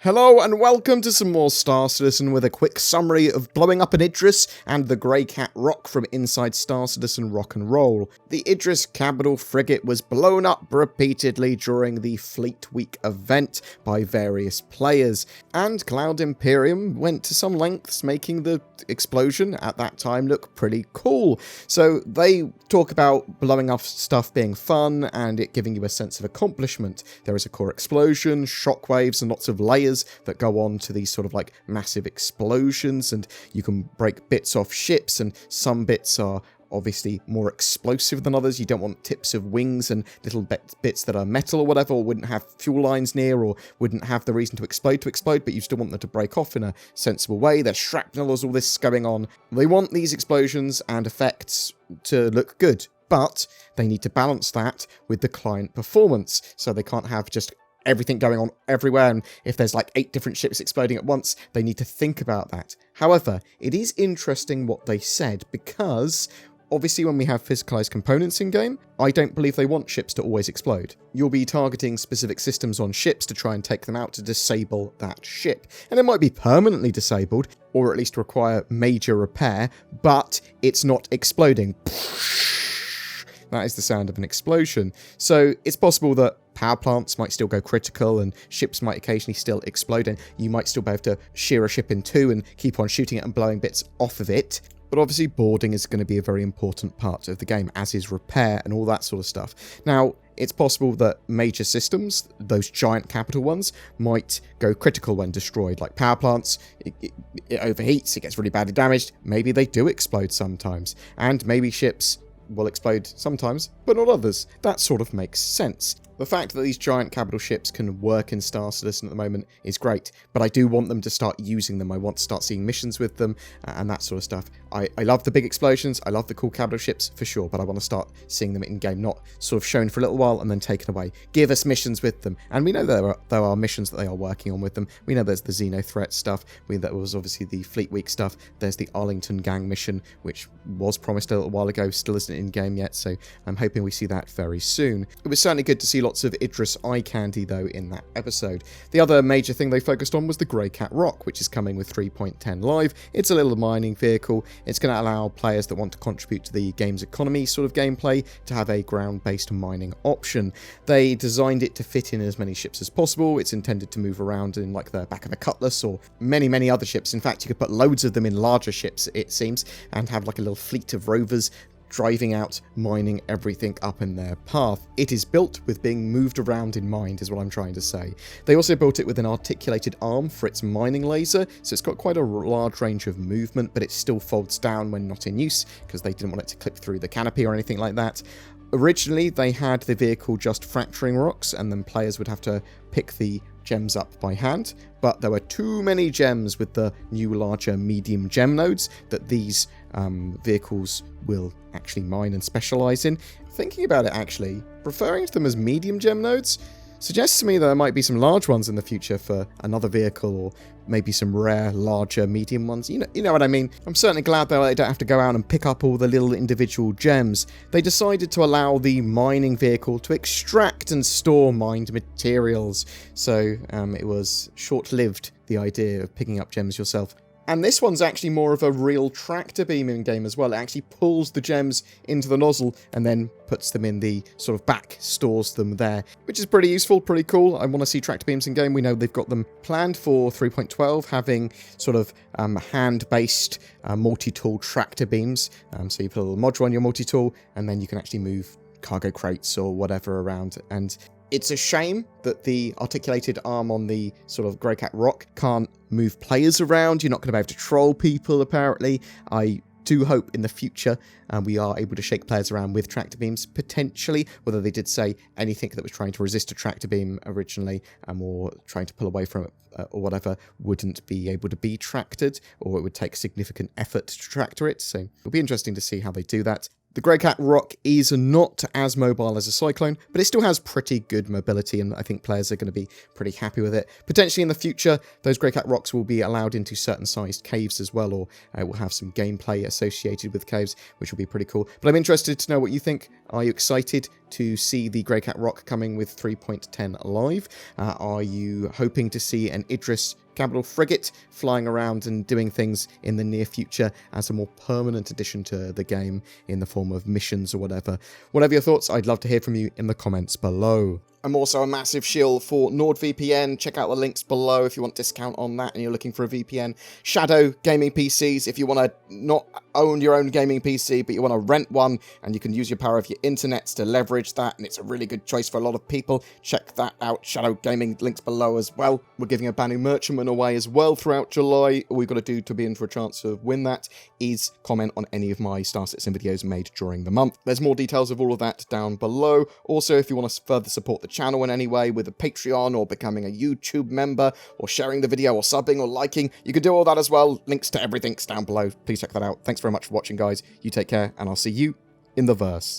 Hello and welcome to some more Star Citizen with a quick summary of blowing up an Idris and the GreyCat ROC from inside Star Citizen Rock and Roll. The Idris capital frigate was blown up repeatedly during the Fleet Week event by various players, and Cloud Imperium went to some lengths making the explosion at that time look pretty cool. So they talk about blowing up stuff being fun and it giving you a sense of accomplishment. There is a core explosion, shockwaves and lots of layers that go on to these sort of like massive explosions, and you can break bits off ships, and some bits are obviously more explosive than others. You don't want tips of wings and little bits that are metal or whatever, or wouldn't have fuel lines near, or wouldn't have the reason to explode, but you still want them to break off in a sensible way. There's shrapnel, there's all this going on. They want these explosions and effects to look good, but they need to balance that with the client performance, so they can't have just everything going on everywhere, and if there's like 8 different ships exploding at once, they need to think about that. However, it is interesting what they said, because obviously when we have physicalized components in game, I don't believe they want ships to always explode. You'll be targeting specific systems on ships to try and take them out to disable that ship. And it might be permanently disabled, or at least require major repair, but it's not exploding. That is the sound of an explosion. So it's possible that power plants might still go critical and ships might occasionally still explode, and you might still be able to shear a ship in two and keep on shooting it and blowing bits off of it. But obviously boarding is going to be a very important part of the game, as is repair and all that sort of stuff. Now, it's possible that major systems, those giant capital ones, might go critical when destroyed, like power plants. It overheats, it gets really badly damaged. Maybe they do explode sometimes, and maybe ships will explode sometimes, but not others. That sort of makes sense. The fact that these giant capital ships can work in Star Citizen at the moment is great, but I do want them to start using them. I want to start seeing missions with them and that sort of stuff. I love the big explosions, I love the cool capital ships for sure, but I want to start seeing them in game, not sort of shown for a little while and then taken away. Give us missions with them. And we know there are missions that they are working on with them. We know there's the Xeno threat stuff. There was obviously the Fleet Week stuff. There's the Arlington Gang mission, which was promised a little while ago, still isn't in game yet, so I'm hoping we see that very soon. It was certainly good to see lots of Idris eye candy though in that episode. The other major thing they focused on was the GreyCat ROC, which is coming with 3.10 live. It's a little mining vehicle. It's going to allow players that want to contribute to the game's economy sort of gameplay to have a ground-based mining option. They designed it to fit in as many ships as possible. It's intended to move around in like the back of a Cutlass or many other ships. In fact, you could put loads of them in larger ships, it seems, and have like a little fleet of rovers driving out, mining everything up in their path. It is built with being moved around in mind, is what I'm trying to say. They also built it with an articulated arm for its mining laser, so it's got quite a large range of movement, but it still folds down when not in use, because they didn't want it to clip through the canopy or anything like that. Originally, they had the vehicle just fracturing rocks, and then players would have to pick the gems up by hand, but there were too many gems with the new larger medium gem nodes that these vehicles will actually mine and specialize in. Thinking about it, actually, referring to them as medium gem nodes suggests to me that there might be some large ones in the future for another vehicle, or maybe some rare, larger, medium ones. You know what I mean? I'm certainly glad that I don't have to go out and pick up all the little individual gems. They decided to allow the mining vehicle to extract and store mined materials, so it was short-lived, the idea of picking up gems yourself. And this one's actually more of a real tractor beam in game as well. It actually pulls the gems into the nozzle and then puts them in the sort of back, stores them there, which is pretty useful, pretty cool. I want to see tractor beams in game. We know they've got them planned for 3.12, having sort of hand-based multi-tool tractor beams. So you put a little module on your multi-tool and then you can actually move cargo crates or whatever around. And it's a shame that the articulated arm on the sort of GreyCat ROC can't move players around. You're not going to be able to troll people, apparently. I do hope in the future we are able to shake players around with tractor beams, potentially, whether they did say anything that was trying to resist a tractor beam originally, or trying to pull away from it or whatever, wouldn't be able to be tractored, or it would take significant effort to tractor it. So it'll be interesting to see how they do that. The GreyCat ROC is not as mobile as a Cyclone, but it still has pretty good mobility, and I think players are going to be pretty happy with it. Potentially in the future, those GreyCat ROCs will be allowed into certain sized caves as well, or will have some gameplay associated with caves, which will be pretty cool. But I'm interested to know what you think. Are you excited to see the GreyCat ROC coming with 3.10 live? Are you hoping to see an Idris capital frigate flying around and doing things in the near future as a more permanent addition to the game in the form of missions or whatever? Whatever your thoughts, I'd love to hear from you in the comments below. I'm also a massive shill for NordVPN. Check out the links below if you want discount on that and you're looking for a VPN. Shadow gaming PCs, if you want to not own your own gaming PC, but you want to rent one and you can use your power of your internets to leverage that, and it's a really good choice for a lot of people. Check that out. Shadow Gaming, links below as well. We're giving a brand new merchantman away as well throughout July. All we've got to do to be in for a chance to win that is comment on any of my Star Citizen videos made during the month. There's more details of all of that down below. Also, if you want to further support the channel in any way with a Patreon or becoming a YouTube member or sharing the video or subbing or liking, you can do all that as well. Links to everything's down below. Please check that out. Thanks very much for watching, guys. You take care, and I'll see you in the verse.